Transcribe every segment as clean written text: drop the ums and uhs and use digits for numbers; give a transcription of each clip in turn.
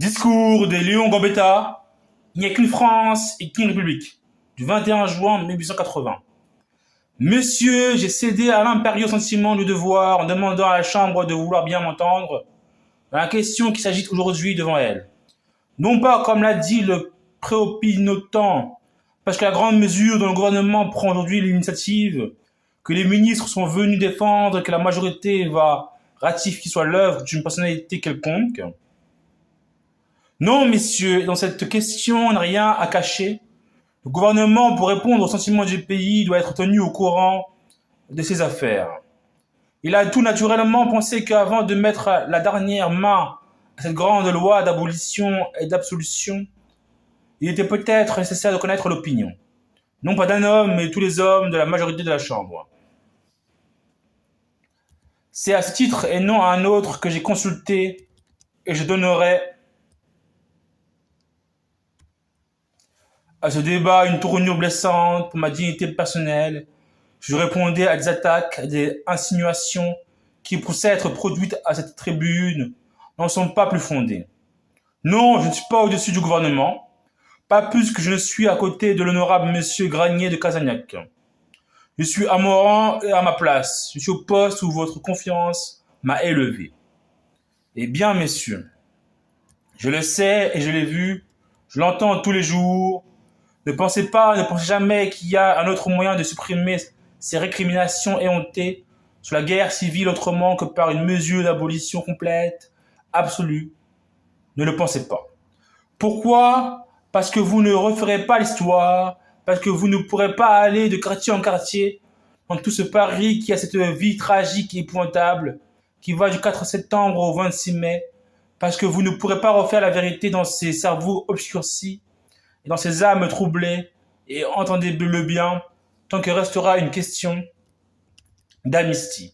Discours de Léon Gambetta, il n'y a qu'une France et qu'une République, du 21 juin 1880. Monsieur, j'ai cédé à l'impérieux sentiment du devoir en demandant à la Chambre de vouloir bien m'entendre dans la question qui s'agite aujourd'hui devant elle. Non pas, comme l'a dit le préopinotant, parce que la grande mesure dont le gouvernement prend aujourd'hui l'initiative, que les ministres sont venus défendre, que la majorité va ratifier soit l'œuvre d'une personnalité quelconque. Non, messieurs, dans cette question, on n'a rien à cacher. Le gouvernement, pour répondre aux sentiments du pays, doit être tenu au courant de ses affaires. Il a tout naturellement pensé qu'avant de mettre la dernière main à cette grande loi d'abolition et d'absolution, il était peut-être nécessaire de connaître l'opinion, non pas d'un homme, mais tous les hommes de la majorité de la Chambre. C'est à ce titre et non à un autre que j'ai consulté et je donnerai à ce débat une tournure blessante pour ma dignité personnelle. Je répondais à des attaques, à des insinuations qui, pour s'être produites à cette tribune, n'en sont pas plus fondées. Non, je ne suis pas au-dessus du gouvernement, pas plus que je ne suis à côté de l'honorable monsieur Granier de Casagnac. Je suis à mon rang et à ma place. Je suis au poste où votre confiance m'a élevé. Eh bien, messieurs, je le sais et je l'ai vu, je l'entends tous les jours. Ne pensez jamais qu'il y a un autre moyen de supprimer ces récriminations éhontées sur la guerre civile autrement que par une mesure d'abolition complète, absolue. Ne le pensez pas. Pourquoi? Parce que vous ne referez pas l'histoire, parce que vous ne pourrez pas aller de quartier en quartier dans tout ce Paris qui a cette vie tragique et épouvantable qui va du 4 septembre au 26 mai, parce que vous ne pourrez pas refaire la vérité dans ces cerveaux obscurcis et dans ces âmes troublées, et entendez-le bien, tant que restera une question d'amnistie.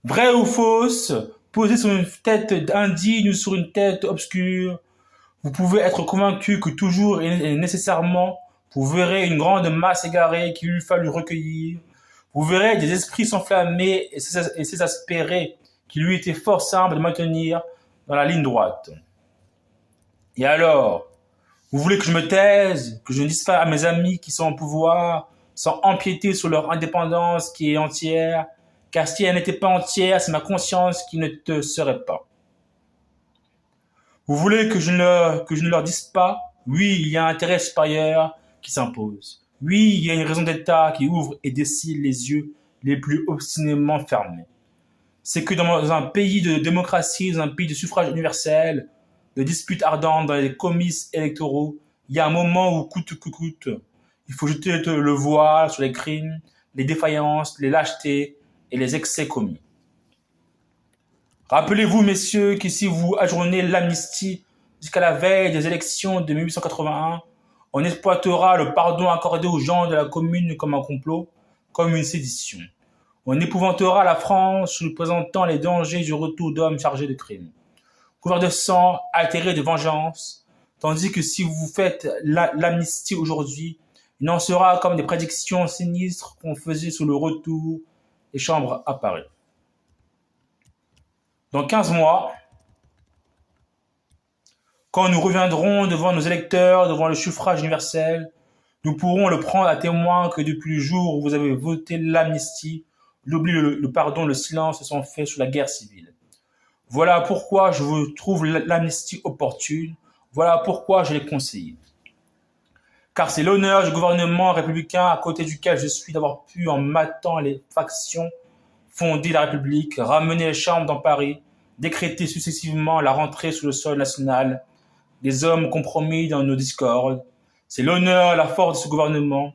Vraie ou fausse, posée sur une tête indigne ou sur une tête obscure, vous pouvez être convaincu que toujours et nécessairement, vous verrez une grande masse égarée qu'il lui fallut recueillir, vous verrez des esprits s'enflammer et s'exaspérer qu'il lui était fort simple de maintenir dans la ligne droite. Et alors, vous voulez que je me taise, que je ne dise pas à mes amis qui sont au pouvoir, sans empiéter sur leur indépendance qui est entière, car si elle n'était pas entière, c'est ma conscience qui ne te serait pas. Vous voulez que je ne leur dise pas, oui, il y a un intérêt supérieur qui s'impose. Oui, il y a une raison d'État qui ouvre et décide les yeux les plus obstinément fermés. C'est que dans un pays de démocratie, dans un pays de suffrage universel, de disputes ardentes dans les comices électoraux, il y a un moment où coûte que coûte, il faut jeter le voile sur les crimes, les défaillances, les lâchetés et les excès commis. Rappelez-vous, messieurs, que si vous ajournez l'amnistie jusqu'à la veille des élections de 1881, on exploitera le pardon accordé aux gens de la commune comme un complot, comme une sédition. On épouvantera la France en lui présentant les dangers du retour d'hommes chargés de crimes, couverts de sang, altérés de vengeance, tandis que si vous faites l'amnistie aujourd'hui, il n'en sera comme des prédictions sinistres qu'on faisait sous le retour des chambres à Paris. Dans 15 mois, quand nous reviendrons devant nos électeurs, devant le suffrage universel, nous pourrons le prendre à témoin que depuis le jour où vous avez voté l'amnistie, l'oubli, le pardon, le silence se sont faits sur la guerre civile. Voilà pourquoi je vous trouve l'amnistie opportune. Voilà pourquoi je l'ai conseillée. Car c'est l'honneur du gouvernement républicain à côté duquel je suis d'avoir pu, en matant les factions, fonder la République, ramener les chambres dans Paris, décréter successivement la rentrée sur le sol national des hommes compromis dans nos discordes. C'est l'honneur et la force de ce gouvernement.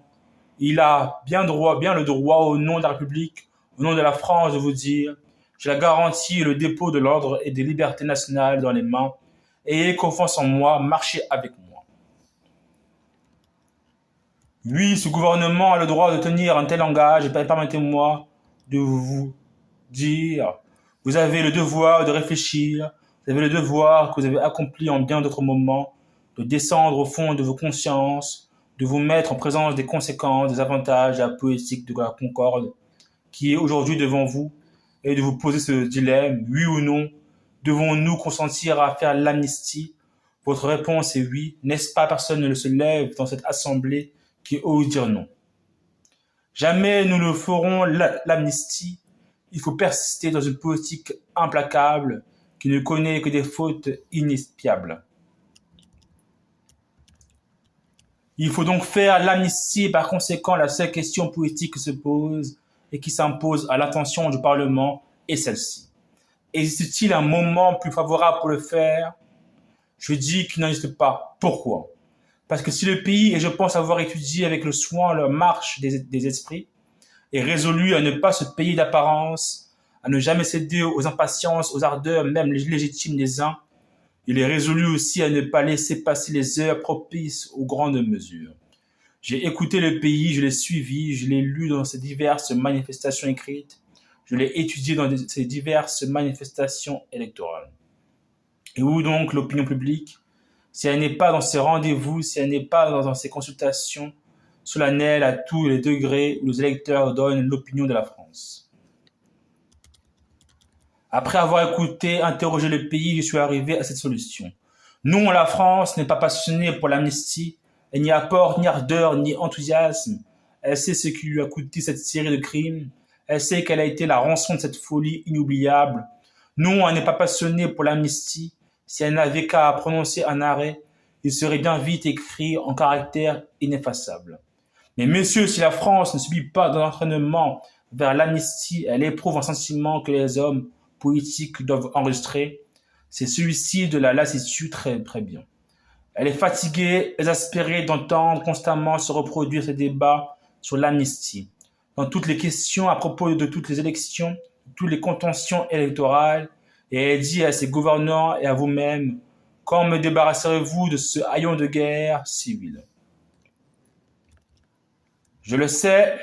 Il a bien le droit, au nom de la République, au nom de la France, de vous dire: j'ai la garantie et le dépôt de l'ordre et des libertés nationales dans les mains, et ayez confiance en moi, marchez avec moi. Oui, ce gouvernement a le droit de tenir un tel langage, et permettez-moi de vous dire: vous avez le devoir de réfléchir, vous avez le devoir que vous avez accompli en bien d'autres moments, de descendre au fond de vos consciences, de vous mettre en présence des conséquences, des avantages et la poétique de la concorde qui est aujourd'hui devant vous, et de vous poser ce dilemme: oui ou non, devons-nous consentir à faire l'amnistie? Votre réponse est oui. N'est-ce pas? Personne ne se lève dans cette assemblée qui ose dire non. Jamais nous ne ferons l'amnistie. Il faut persister dans une politique implacable qui ne connaît que des fautes inexpiables. Il faut donc faire l'amnistie et par conséquent la seule question politique qui se pose et qui s'impose à l'attention du Parlement est celle-ci. Existe-t-il un moment plus favorable pour le faire? Je dis qu'il n'en existe pas. Pourquoi? Parce que si le pays, et je pense avoir étudié avec le soin la marche des esprits, est résolu à ne pas se payer d'apparence, à ne jamais céder aux impatiences, aux ardeurs même légitimes des uns, il est résolu aussi à ne pas laisser passer les heures propices aux grandes mesures. J'ai écouté le pays, je l'ai suivi, je l'ai lu dans ses diverses manifestations écrites, je l'ai étudié dans ses diverses manifestations électorales. Et où donc l'opinion publique? Si elle n'est pas dans ses rendez-vous, si elle n'est pas dans ses consultations solennelles à tous les degrés où les électeurs donnent l'opinion de la France. Après avoir écouté, interrogé le pays, je suis arrivé à cette solution. Non, la France n'est pas passionnée pour l'amnistie, elle n'y apporte ni ardeur ni enthousiasme. Elle sait ce qui lui a coûté cette série de crimes, elle sait quelle a été la rançon de cette folie inoubliable. Non, elle n'est pas passionnée pour l'amnistie, si elle n'avait qu'à prononcer un arrêt, il serait bien vite écrit en caractères ineffaçables. Mais messieurs, si la France ne subit pas d'un entraînement vers l'amnistie, elle éprouve un sentiment que les hommes politiques doivent enregistrer. C'est celui-ci de la lassitude très, très bien. Elle est fatiguée, exaspérée d'entendre constamment se reproduire ces débats sur l'amnistie. Dans toutes les questions à propos de toutes les élections, toutes les contentions électorales, et elle dit à ses gouvernants et à vous-même, quand me débarrasserez-vous de ce haillon de guerre civile? Je le sais,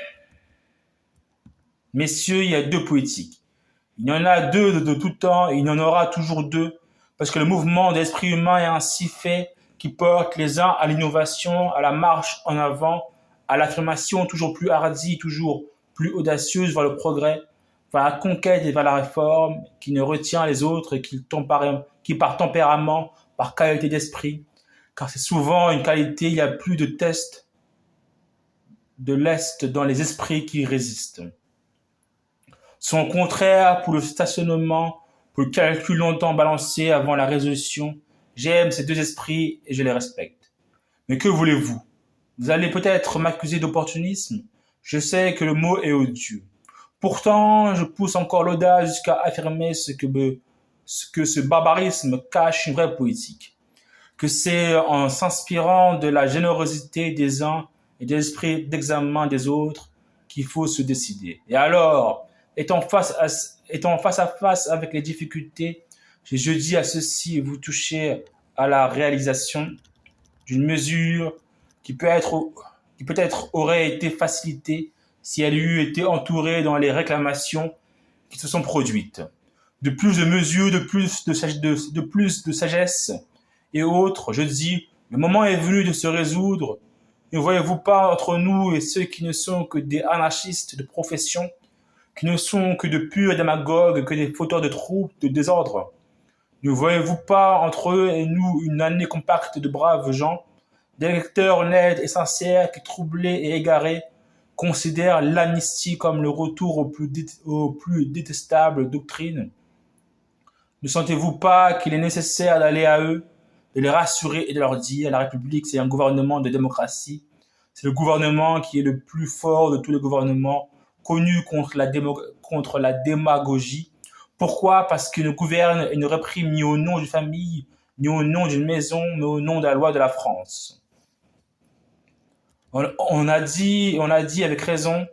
messieurs, il y a deux politiques. Il y en a deux de tout temps et il y en aura toujours deux, parce que le mouvement de l'esprit humain est ainsi fait qui porte les uns à l'innovation, à la marche en avant, à l'affirmation toujours plus hardie, toujours plus audacieuse vers le progrès, vers la conquête et vers la réforme, qui ne retient les autres qui par tempérament, par qualité d'esprit, car c'est souvent une qualité, il y a plus de tests de l'Est dans les esprits qui résistent. Son contraire pour le stationnement, pour le calcul longtemps balancé avant la résolution. J'aime ces deux esprits et je les respecte. Mais que voulez-vous? Vous allez peut-être m'accuser d'opportunisme. Je sais que le mot est odieux. Pourtant, je pousse encore l'audace jusqu'à affirmer ce que ce barbarisme cache une vraie politique. Que c'est en s'inspirant de la générosité des uns et de l'esprit d'examen des autres qu'il faut se décider. Et alors, étant face à face avec les difficultés, je dis à ceci, vous touchez à la réalisation d'une mesure qui peut-être aurait été facilitée si elle eût été entourée dans les réclamations qui se sont produites. De plus de mesures, de plus de sagesse et autres, je dis, le moment est venu de se résoudre. Ne voyez-vous pas entre nous et ceux qui ne sont que des anarchistes de profession, qui ne sont que de purs démagogues, que des fauteurs de troubles, de désordre? Ne voyez-vous pas entre eux et nous une année compacte de braves gens, d'électeurs honnêtes et sincères qui, troublés et égarés, considèrent l'amnistie comme le retour aux plus détestables doctrines? Ne sentez-vous pas qu'il est nécessaire d'aller à eux, de les rassurer et de leur dire la République, c'est un gouvernement de démocratie, c'est le gouvernement qui est le plus fort de tous les gouvernements, connu contre la démagogie. Pourquoi? Parce qu'il ne gouverne et ne réprime ni au nom d'une famille, ni au nom d'une maison, mais au nom de la loi de la France. On a dit avec raison,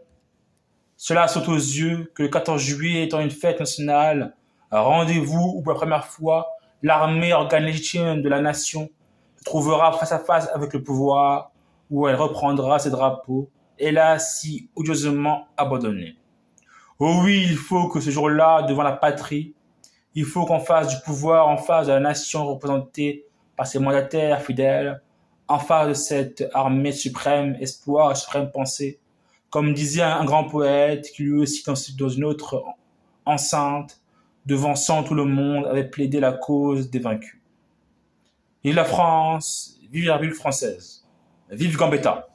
cela saute aux yeux, que le 14 juillet étant une fête nationale, un rendez-vous où pour la première fois, l'armée organe légitime de la nation se trouvera face à face avec le pouvoir, où elle reprendra ses drapeaux, hélas si odieusement abandonnés. Oh oui, il faut que ce jour-là, devant la patrie, il faut qu'en face du pouvoir, en face de la nation représentée par ses mandataires fidèles, en face de cette armée suprême espoir et suprême pensée, comme disait un grand poète qui lui aussi dans une autre enceinte, devançant tout le monde, avait plaidé la cause des vaincus. Vive la France, vive la République française, vive Gambetta.